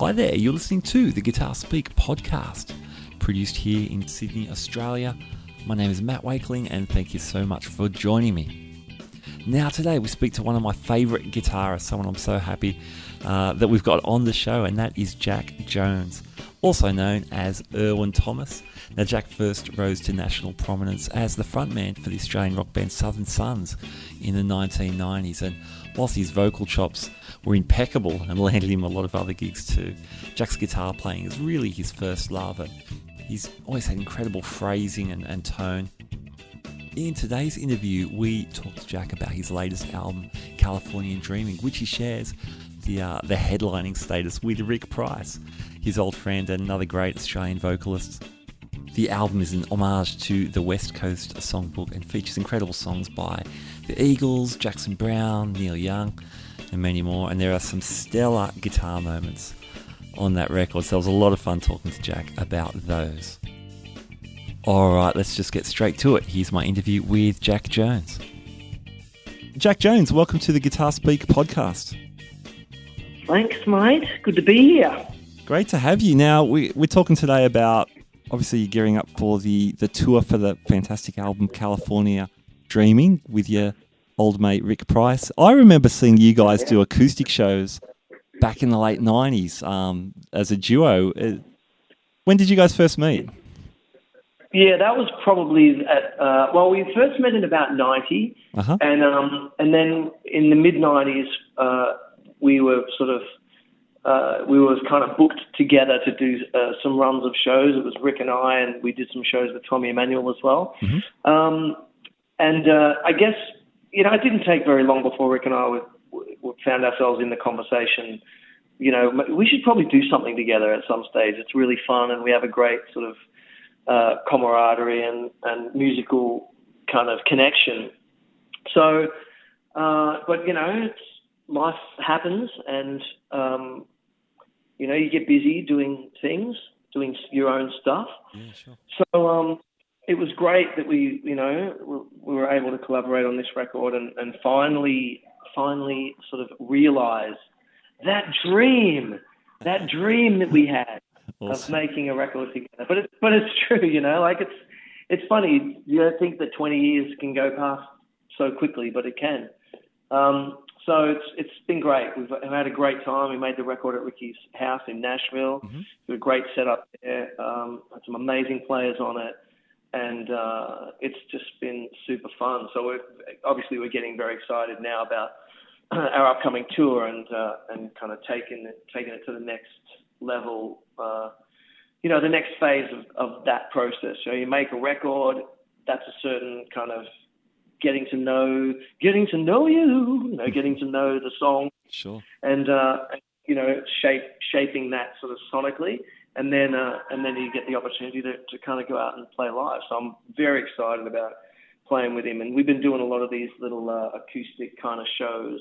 Hi there, you're listening to the Guitar Speak podcast, produced here in Sydney, Australia. My name is Matt Wakeling, and thank you so much for joining me. Now today we speak to one of my favourite guitarists, someone I'm so happy that we've got on the show, and that is Jack Jones, also known as Irwin Thomas. Now Jack first rose to national prominence as the frontman for the Australian rock band Southern Sons in the 1990s, and whilst his vocal chops were impeccable and landed him a lot of other gigs too, Jack's guitar playing is really his first love, and he's always had incredible phrasing and tone. In today's interview, we talk to Jack about his latest album, Californian Dreaming, which he shares the headlining status with Rick Price, his old friend and another great Australian vocalist. The album is an homage to the West Coast songbook and features incredible songs by the Eagles, Jackson Browne, Neil Young, and many more. And there are some stellar guitar moments on that record, so it was a lot of fun talking to Jack about those. Alright, let's just get straight to it. Here's my interview with Jack Jones. Jack Jones, welcome to the Guitar Speak podcast. Thanks, mate. Good to be here. Great to have you. Now, we're talking today about, obviously, you're gearing up for the tour for the fantastic album California Dreaming with your old mate Rick Price. I remember seeing you guys do acoustic shows back in the late 90s as a duo. When did you guys first meet? Yeah, that was probably at, we first met in about 90, and then in the mid-90s, we were kind of booked together to do some runs of shows. It was Rick and I, and we did some shows with Tommy Emmanuel as well. Mm-hmm. I guess, it didn't take very long before Rick and I found ourselves in the conversation, we should probably do something together at some stage. It's really fun, and we have a great sort of camaraderie and musical kind of connection. So, life happens, and you get busy doing things, doing your own stuff. Yeah, sure. So it was great that we were able to collaborate on this record and finally sort of realize that dream that we had. Awesome. Of making a record together, but it's true, it's funny. You don't think that 20 years can go past so quickly, but it can. So it's been great. We've had a great time. We made the record at Ricky's house in Nashville. Mm-hmm. Did a great setup there. Had some amazing players on it, and it's just been super fun. So we're getting very excited now about our upcoming tour and kind of taking it to the next level, the next phase of that process. So you make a record, that's a certain kind of getting to know you, getting to know the song, sure, and shaping that sort of sonically, and then you get the opportunity to kind of go out and play live. So I'm very excited about playing with him, and we've been doing a lot of these little acoustic kind of shows,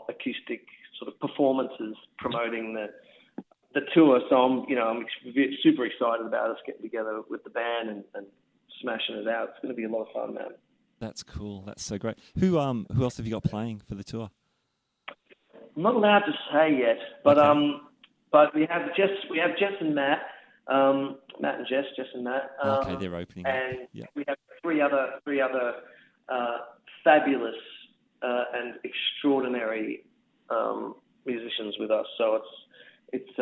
acoustic sort of performances promoting the tour. So I'm super excited about us getting together with the band and smashing it out. It's going to be a lot of fun, man. That's cool. That's so great. Who else have you got playing for the tour? I'm not allowed to say yet, but okay. But we have Jess and Matt, Matt and Jess and Matt. Okay, they're opening. And yeah. We have three other fabulous and extraordinary musicians with us. So it's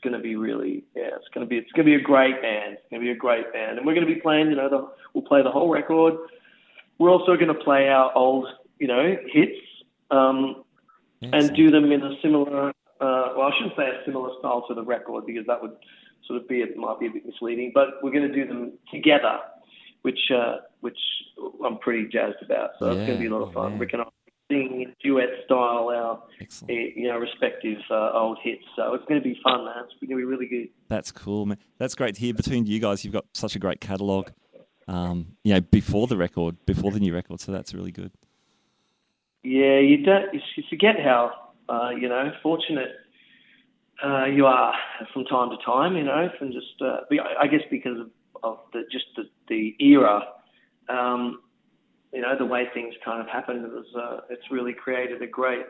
going to be really, it's going to be a great band. It's going to be a great band, and we're going to be playing. We'll play the whole record. We're also going to play our old, hits, and do them in a similar. I shouldn't say a similar style to the record, because that would sort of might be a bit misleading. But we're going to do them together, which I'm pretty jazzed about. So it's going to be a lot of fun. Rick and I sing in duet style our respective old hits. So it's going to be fun, man. It's going to be really good. That's cool, man. That's great to hear. Between you guys, you've got such a great catalogue. Before the new record. So that's really good. Yeah, you forget how fortunate you are from time to time. From just I guess because of the era. The way things kind of happened, it's really created a great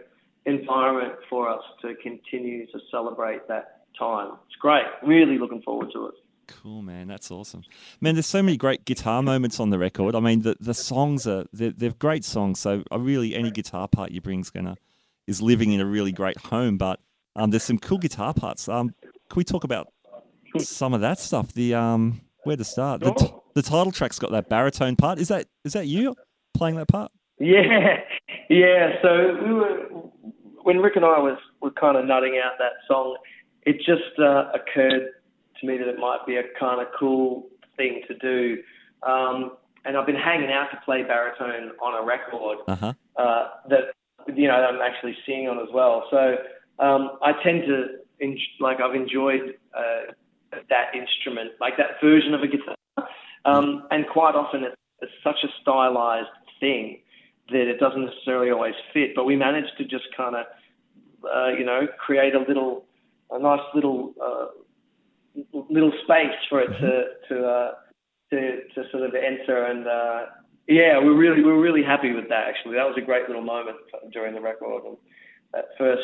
environment for us to continue to celebrate that time. It's great. Really looking forward to it. Cool, man. That's awesome. Man, there's so many great guitar moments on the record. I mean, the songs they're great songs. So I really, any guitar part you bring is living in a really great home. But there's some cool guitar parts. Can we talk about some of that stuff? Where to start? Sure. The title track's got that baritone part. Is that you playing that part? Yeah. So when Rick and I were kind of nutting out that song, it just occurred to me that it might be a kind of cool thing to do. And I've been hanging out to play baritone on a record that I'm actually singing on as well. So I tend to I've enjoyed that instrument, like that version of a guitar. And quite often it's such a stylized thing that it doesn't necessarily always fit. But we managed to just kind of create a nice little space for it to sort of enter, and we're really happy with that. Actually, that was a great little moment during the record. And that first,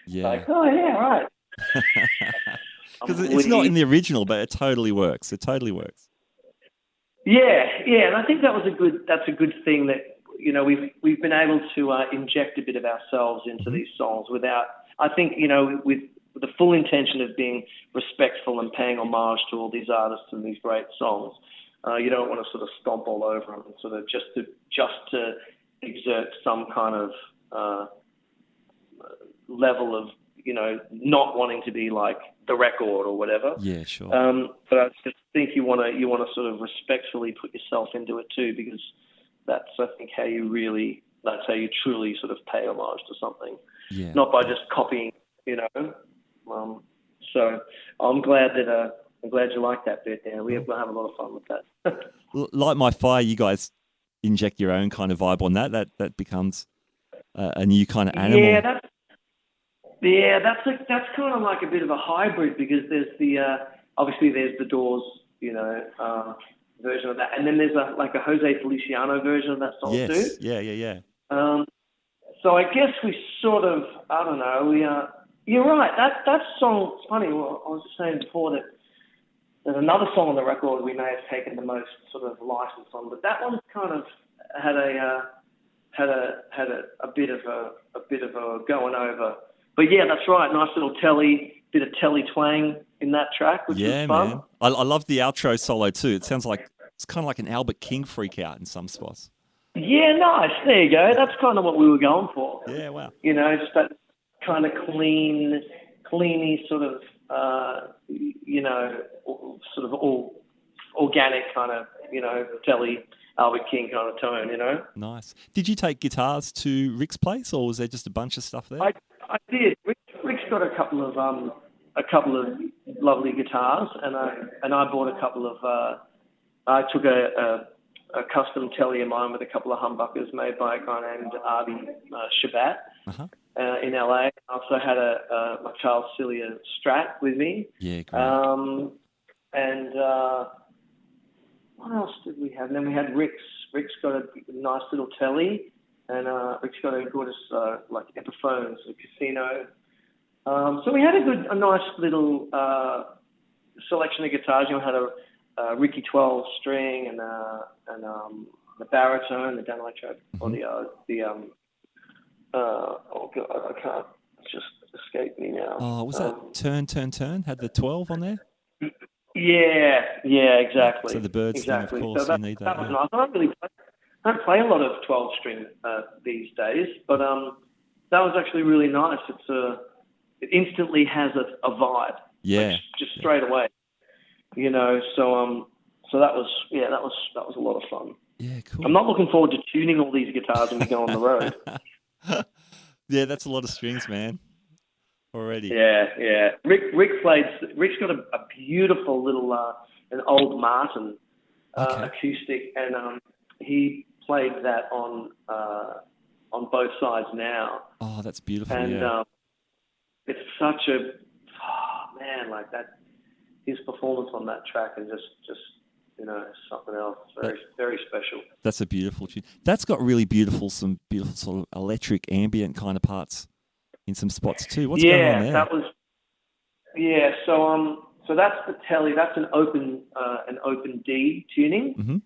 like, oh yeah, right. Because it's not in the original, but it totally works. Yeah, and I think that's a good thing that we've been able to inject a bit of ourselves into these songs without, I think, with the full intention of being respectful and paying homage to all these artists and these great songs. You don't want to sort of stomp all over them and sort of just to exert some kind of level of not wanting to be like the record or whatever. Yeah, sure. But I just think you want to sort of respectfully put yourself into it too, because that's, I think, how you truly sort of pay homage to something. Yeah. Not by just copying, so I'm glad you like that bit. Yeah, we'll have a lot of fun with that. Like My Fire, you guys inject your own kind of vibe on that becomes a new kind of animal. That's kind of like a bit of a hybrid, because there's obviously there's the Doors, version of that, and then there's a Jose Feliciano version of that song too. Yeah. So I guess we sort of, I don't know, you're right. That song, it's funny. Well, I was saying before that there's another song on the record we may have taken the most sort of license on, but that one kind of had a bit of a going over. But yeah, that's right. Nice little bit of telly twang in that track, which was fun. Man. I love the outro solo too. It sounds like it's kind of like an Albert King freak out in some spots. Yeah, nice. There you go. That's kind of what we were going for. Yeah, wow. Just that kind of cleany sort of, sort of all organic kind of, telly Albert King kind of tone, Nice. Did you take guitars to Rick's place, or was there just a bunch of stuff there? I did. Rick's got a couple of lovely guitars, and I bought a couple of. I took a custom telly of mine with a couple of humbuckers made by a guy named Artie Shabat in LA. I also had my Charles Cillier Strat with me. Yeah, great. And what else did we have? And then we had Rick's. Rick's got a nice little telly, and Rick's got a gorgeous Epiphones, a Casino. So we had a nice little selection of guitars. I had a Ricky 12 string and the baritone, the down track, or oh god, I can't. It's just escaped me now. Oh, was that Turn? Had the 12 on there? Yeah, exactly. So the Birds exactly. thing, of course, so you need that. That was nice. I don't play a lot of 12 string these days, but that was actually really nice. It instantly has a vibe. Yeah. Just straight away. So that was a lot of fun. Yeah, cool. I'm not looking forward to tuning all these guitars when we go on the road. Yeah, that's a lot of strings, man. Already. Yeah. Rick's got a beautiful little an old Martin acoustic, and he played that on both sides now. Oh, that's beautiful. And yeah. It's such a like that. His performance on that track is just something else. Very, very special. That's a beautiful tune. That's got some beautiful sort of electric ambient kind of parts in some spots too. What's going on there? So that's the telly. That's an open D tuning. Mm-hmm.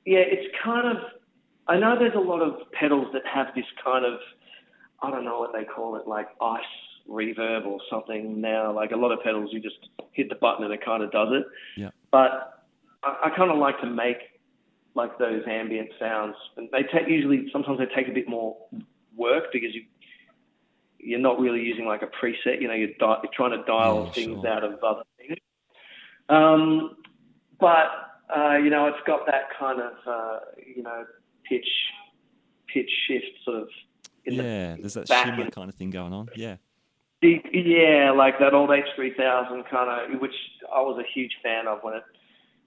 It's kind of. I know there's a lot of pedals that have this kind of, I don't know what they call it, like ice reverb or something now. Like a lot of pedals, you just hit the button and it kind of does it. Yeah. But I kind of like to make like those ambient sounds, and sometimes they take a bit more work because you're not really using like a preset. You're trying to dial things out of other things. It's got that kind of pitch shift sort of. There's that shimmer kind of thing going on. Yeah. Yeah, like that old H3000 kind of, which I was a huge fan of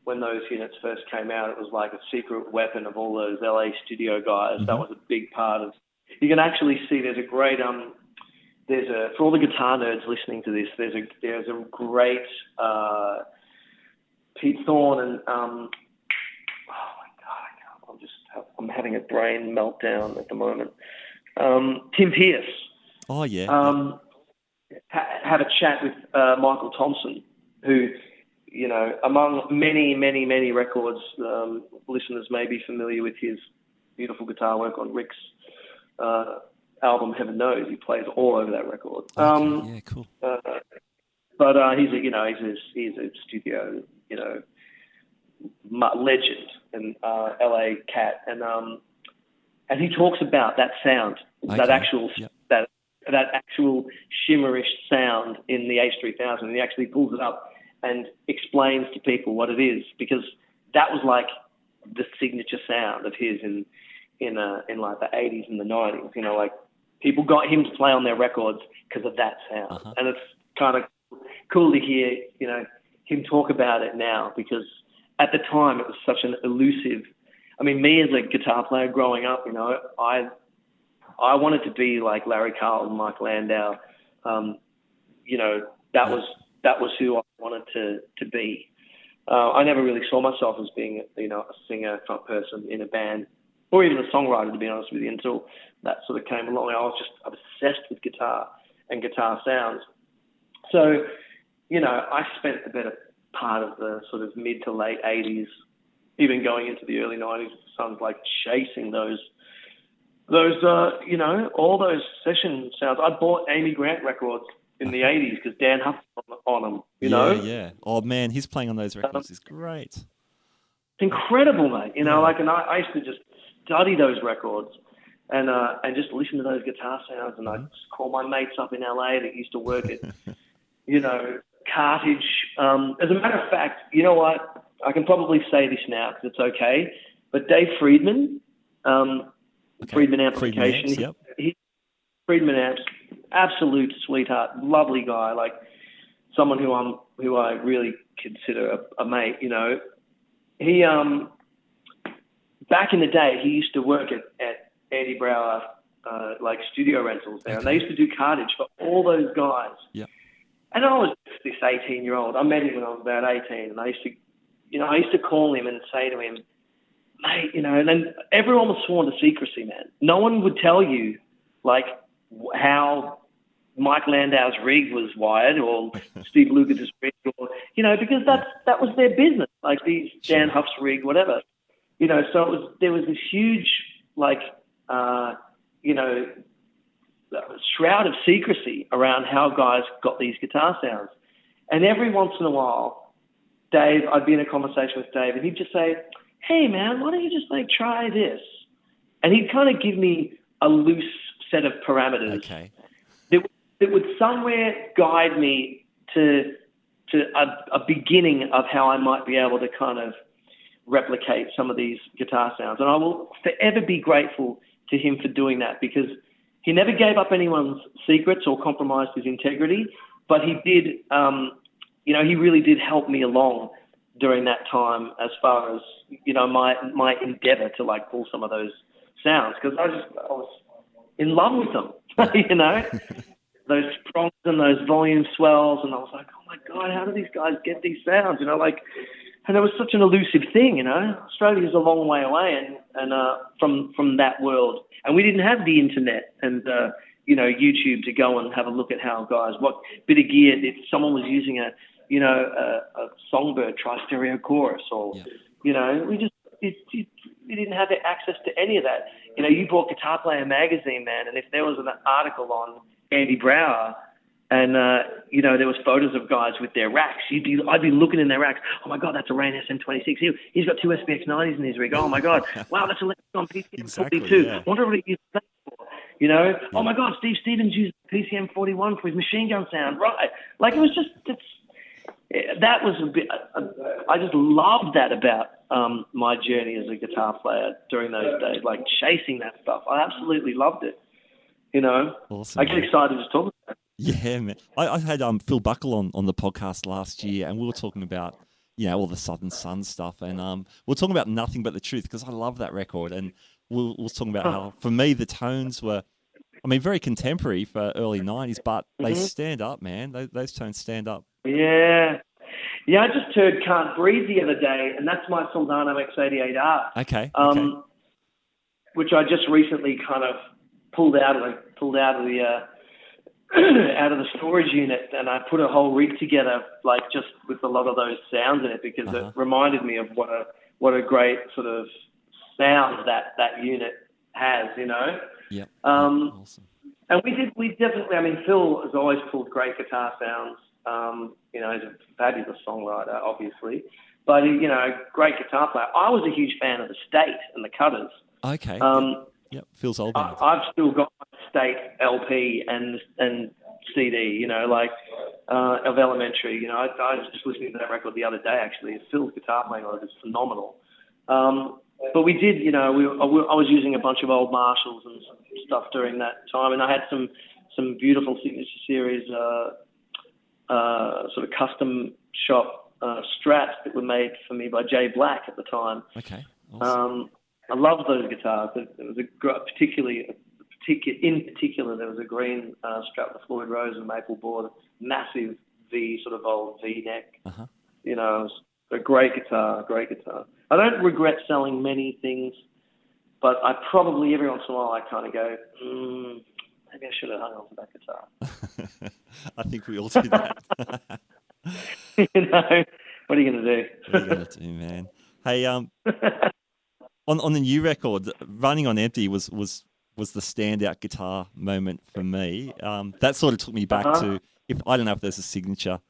when those units first came out. It was like a secret weapon of all those LA studio guys. Mm-hmm. That was a big part of. You can actually see there's a great for all the guitar nerds listening to this. There's a great Pete Thorne and oh my God, I'm having a brain meltdown at the moment. Tim Pierce. Oh yeah. Had a chat with Michael Thompson, who, among many, many, many records, listeners may be familiar with his beautiful guitar work on Rick's album Heaven Knows. He plays all over that record. Yeah, cool. But he's a studio, legend and LA cat, and he talks about that sound, that actual shimmerish sound in the H3000, and he actually pulls it up and explains to people what it is, because that was like the signature sound of his in like the 80s and the 90s. Like people got him to play on their records because of that sound. Uh-huh. And it's kind of cool to hear, him talk about it now, because at the time it was such an elusive. I mean, me as a guitar player growing up, I wanted to be like Larry Carlton, Mike Landau. That was who I wanted to be. I never really saw myself as being, a singer, front person in a band, or even a songwriter, to be honest with you, until that sort of came along. I was just obsessed with guitar and guitar sounds. So, I spent the better part of the sort of mid to late 80s, even going into the early 90s, sounds like chasing those all those session sounds. I bought Amy Grant records in the 80s because Dan Huff was on them, Yeah. Oh, man, his playing on those records is great. It's incredible, mate. And I used to just study those records and just listen to those guitar sounds, and I'd call my mates up in LA that used to work at, Cartage. As a matter of fact, you know what? I can probably say this now because it's okay, but Dave Friedman, Friedman Amplification. Friedman Amps, absolute sweetheart, lovely guy, like someone who I really consider a mate. He back in the day he used to work at Andy Brower like studio rentals there, and they used to do cartage for all those guys. Yeah. And I was just this 18-year-old. I met him when I was about 18, and I used to call him and say to him, mate, and then everyone was sworn to secrecy, man. No one would tell you, like, how Mike Landau's rig was wired or Steve Lukather's rig, or, because that was their business, like these Dan Huff's rig, whatever. So there was this huge, like, shroud of secrecy around how guys got these guitar sounds. And every once in a while, Dave, I'd be in a conversation with Dave, and he'd just say, hey, man, why don't you just, like, try this? And he'd kind of give me a loose set of parameters. Okay. That would somewhere guide me to a beginning of how I might be able to kind of replicate some of these guitar sounds. And I will forever be grateful to him for doing that, because he never gave up anyone's secrets or compromised his integrity, but he did, he really did help me along during that time as far as, my endeavor to, like, pull some of those sounds, because I was in love with them, those prongs and those volume swells, and I was like, oh my God, how do these guys get these sounds? You know, like, and it was such an elusive thing, you know. Australia is a long way away and from that world. And we didn't have the internet and, you know, YouTube to go and have a look at how guys, what bit of gear, if someone was using a songbird tri-stereo chorus or, you know, we didn't have access to any of that. You know, you bought Guitar Player magazine, man, and if there was an article on Andy Brower and, you know, there was photos of guys with their racks, I'd be looking in their racks. Oh, my God, that's a Rain SM26. He's got two SPX 90s in his rig. Oh, my God. Wow, that's a Lexicon PCM 42. I wonder what it used that for. You know, oh, my God, Steve Stevens used PCM 41 for his machine gun sound. Right. Like, it was just, that was a bit, I just loved that about my journey as a guitar player during those days, like chasing that stuff. I absolutely loved it. You know, awesome, I get excited to talk about it. Yeah, man. I had Phil Buckle on the podcast last year, and we were talking about, you know, all the Southern Sun stuff, and we were talking about Nothing But the Truth, because I love that record, and we were talking about how, for me, the tones were, I mean, very contemporary for early 90s, but they stand up, man. Those tones stand up. Yeah. Yeah, I just heard Can't Breathe the other day, and that's my Soldano X88R. Okay. Which I just recently kind of pulled out of the out of the storage unit, and I put a whole rig together, like just with a lot of those sounds in it, because it reminded me of what a great sort of sound that unit has, you know. Yeah. Awesome. And we definitely. I mean, Phil has always pulled great guitar sounds. You know, he's a fabulous songwriter, obviously, but you know, great guitar player. I was a huge fan of the State and the Cutters. Okay. Yep. Phil's old band. I've still got my State LP and CD. You know, like of Elementary. You know, I was just listening to that record the other day. Actually, Phil's guitar playing on it is phenomenal. But we did, you know, I was using a bunch of old Marshalls and stuff during that time, and I had some beautiful Signature Series. Sort of custom shop Strats that were made for me by Jay Black at the time. Okay. Awesome. I loved those guitars. There was in particular, there was a green Strat with Floyd Rose and maple board, massive V, sort of old V neck. You know, it was a great guitar. I don't regret selling many things, but I probably every once in a while I kind of go, maybe I should have hung on to that guitar. I think we all do that. You know, what are you going to do? What are you going to do, man? Hey, on the new record, Running on Empty was the standout guitar moment for me. That sort of took me back to, I don't know if there's a signature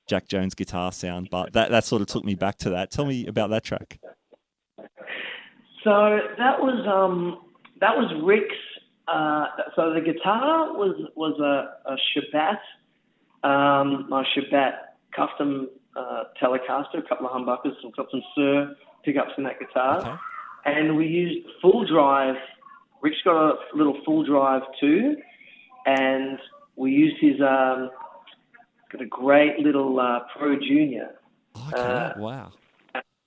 Jack Jones guitar sound, but that sort of took me back to that. Tell me about that track. So that was Rick's. So the guitar was a Shabbat, my Shabbat custom Telecaster, a couple of humbuckers, some Sir pickups in that guitar, and we used full drive. Rick's got a little full drive too, and we used his got a great little Pro Junior. Wow!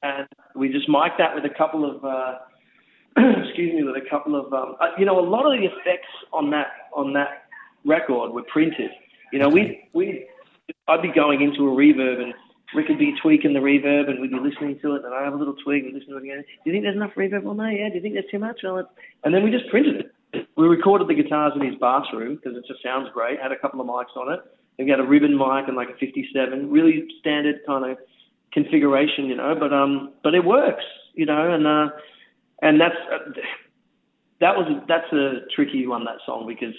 And we just mic'd that with a couple of. With a couple of, you know, a lot of the effects on that record were printed. You know, I'd be going into a reverb and Rick would be tweaking the reverb and we'd be listening to it and I have a little tweak and listen to it again. Do you think there's enough reverb on there? Yeah. Do you think there's too much? And then we just printed it. We recorded the guitars in his bathroom because it just sounds great. Had a couple of mics on it. And we had a ribbon mic and like a 57, really standard kind of configuration, you know, but it works, you know, and that's a tricky one, that song, because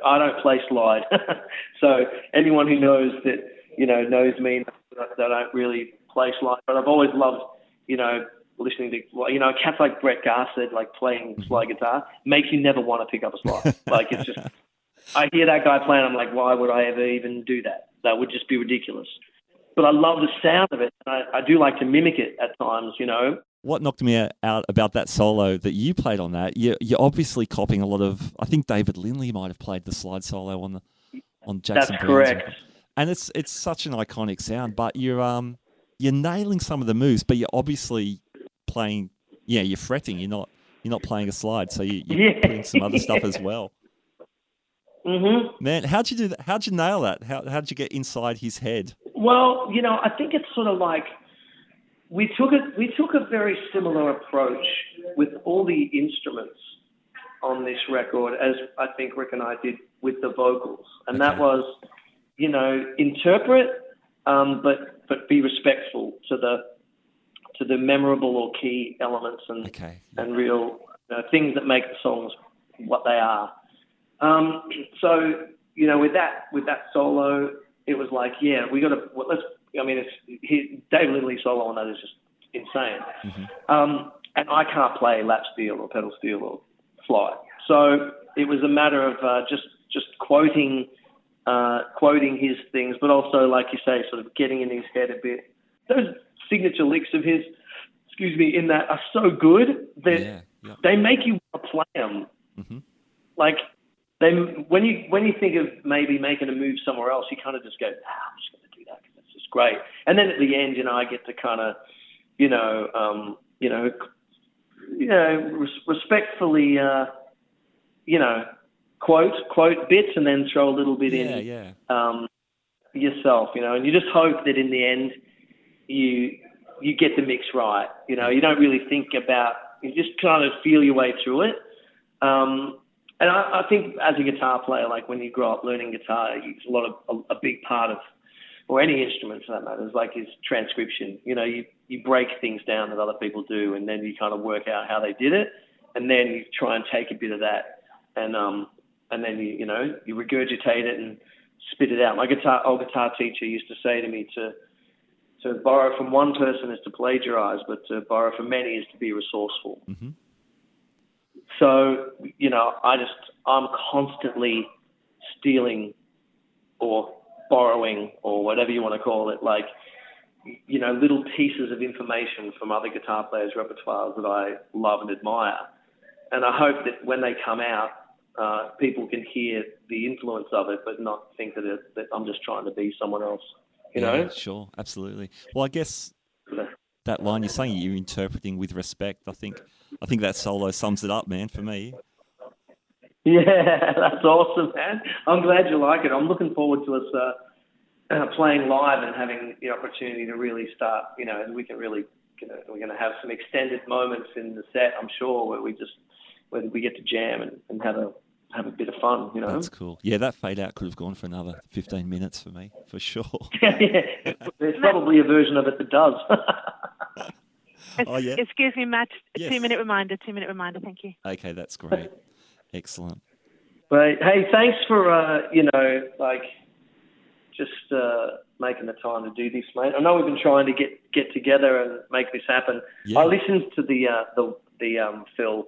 I don't play slide. So anyone who knows that, you know, knows me, that I don't really play slide. But I've always loved, you know, listening to, you know, cats like Brett Garsed, like playing slide guitar, makes you never want to pick up a slide. Like, it's just, I hear that guy playing, I'm like, why would I ever even do that? That would just be ridiculous. But I love the sound of it. And I do like to mimic it at times, you know. What knocked me out about that solo that you played on that, you're obviously copying a lot of, I think David Lindley might have played the slide solo on Jackson That's Brown's. correct. And it's such an iconic sound, but you're nailing some of the moves, but you're obviously playing, you're fretting, you're not playing a slide, so you're putting some other stuff as well. Mm-hmm. Man, how'd you do that? How'd you nail that? How'd you get inside his head Well, I think it's sort of like we took a very similar approach with all the instruments on this record as I think Rick and I did with the vocals, and that was, interpret, but be respectful to the memorable or key elements and real things that make the songs what they are. So with that solo, it was like, we got to Dave Lindley's solo on that is just insane. Mm-hmm. And I can't play lap steel or pedal steel or slide, so it was a matter of just quoting his things, but also, like you say, sort of getting in his head a bit. Those signature licks of his, in that are so good that they make you want to play them. Mm-hmm. Like when you think of maybe making a move somewhere else, you kind of just go, I'm just going to do that because it's just great. And then at the end, I get to kind of, respectfully, quote bits and then throw a little bit in yourself, and you just hope that in the end you get the mix right. You don't really think about, you just kind of feel your way through it. And I think as a guitar player, like when you grow up learning guitar, it's a big part of, or any instrument for that matter, is transcription. You break things down that other people do, and then you kind of work out how they did it, and then you try and take a bit of that, and then you regurgitate it and spit it out. My old guitar teacher used to say to me to borrow from one person is to plagiarize, but to borrow from many is to be resourceful. Mm-hmm. So, I'm constantly stealing or borrowing or whatever you want to call it, little pieces of information from other guitar players' repertoires that I love and admire. And I hope that when they come out, people can hear the influence of it, but not think that I'm just trying to be someone else, Yeah, sure, absolutely. Well, I guess that line you're saying, you're interpreting with respect, I think that solo sums it up, man, for me. Yeah, that's awesome, man. I'm glad you like it. I'm looking forward to us playing live and having the opportunity to really start, we can really, we're going to have some extended moments in the set, I'm sure, where we get to jam and have a bit of fun, That's cool. Yeah, that fade out could have gone for another 15 minutes for me, for sure. Yeah, there's probably a version of it that does. Oh, yeah? Excuse me, Matt. Yes. 2-minute reminder. Thank you. Okay, that's great. Excellent. But hey, thanks for just making the time to do this, mate. I know we've been trying to get together and make this happen. Yeah. I listened to the Phil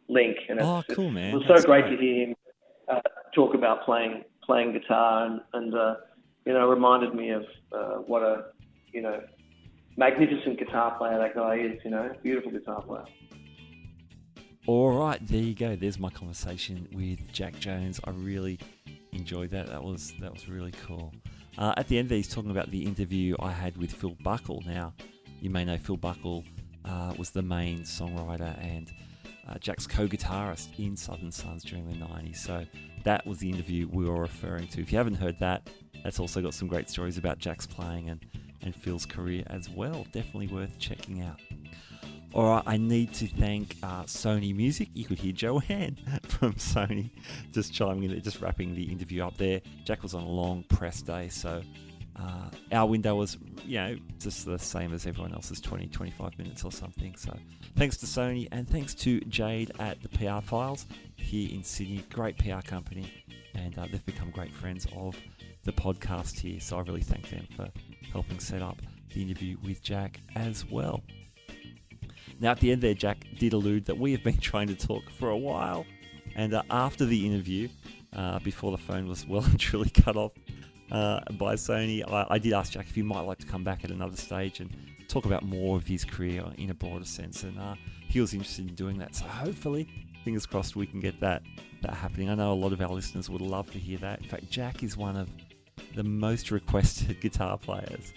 link, and cool, man. It was so great to hear him talk about playing guitar, and reminded me of what a magnificent guitar player that guy is. Beautiful guitar player. All right, there you go. There's my conversation with Jack Jones. I really enjoyed that. That was really cool. At the end there, he's talking about the interview I had with Phil Buckle. Now, you may know Phil Buckle was the main songwriter and Jack's co-guitarist in Southern Sons during the 90s. So that was the interview we were referring to. If you haven't heard that, that's also got some great stories about Jack's playing and Phil's career as well. Definitely worth checking out. All right, I need to thank Sony Music. You could hear Joanne from Sony just chiming in, just wrapping the interview up there. Jack was on a long press day, so our window was, just the same as everyone else's, 20-25 minutes or something. So thanks to Sony, and thanks to Jade at the PR Files here in Sydney. Great PR company, and they've become great friends of the podcast here. So I really thank them for helping set up the interview with Jack as well. Now, at the end there, Jack did allude that we have been trying to talk for a while. And after the interview, before the phone was well and truly cut off by Sony, I did ask Jack if he might like to come back at another stage and talk about more of his career in a broader sense. And he was interested in doing that. So hopefully, fingers crossed, we can get that happening. I know a lot of our listeners would love to hear that. In fact, Jack is one of the most requested guitar players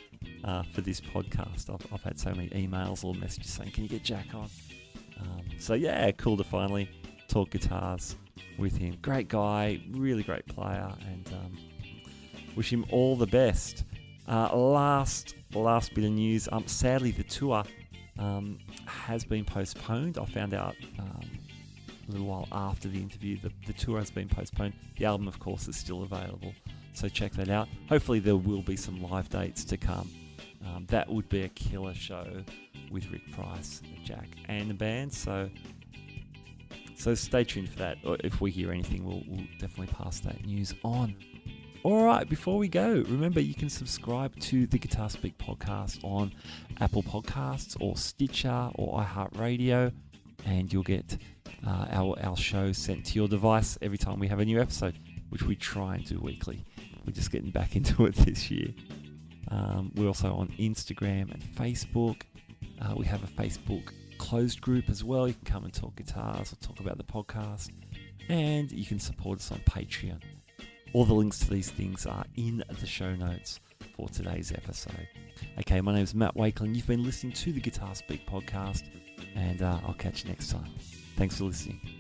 for this podcast. I've had so many emails or messages saying, can you get Jack on? So yeah, cool to finally talk guitars with him. Great guy, really great player, and wish him all the best Last bit of news. Sadly, the tour has been postponed. I found out a little while after the interview that the tour has been postponed. The album, of course, is still available, so check that out. Hopefully there will be some live dates to come. That would be a killer show with Rick Price, Jack, and the band, so stay tuned for that. Or if we hear anything, we'll definitely pass that news on. Alright, before we go, remember you can subscribe to the Guitar Speak podcast on Apple Podcasts or Stitcher or iHeartRadio, and you'll get our show sent to your device every time we have a new episode, which we try and do weekly. We're just getting back into it this year. We're also on Instagram and Facebook. We have a Facebook closed group as well. You can come and talk guitars or talk about the podcast, and you can support us on Patreon. All the links to these things are in the show notes for today's episode. Okay, my name is Matt Wakeling. You've been listening to the Guitar Speak podcast, and I'll catch you next time. Thanks for listening.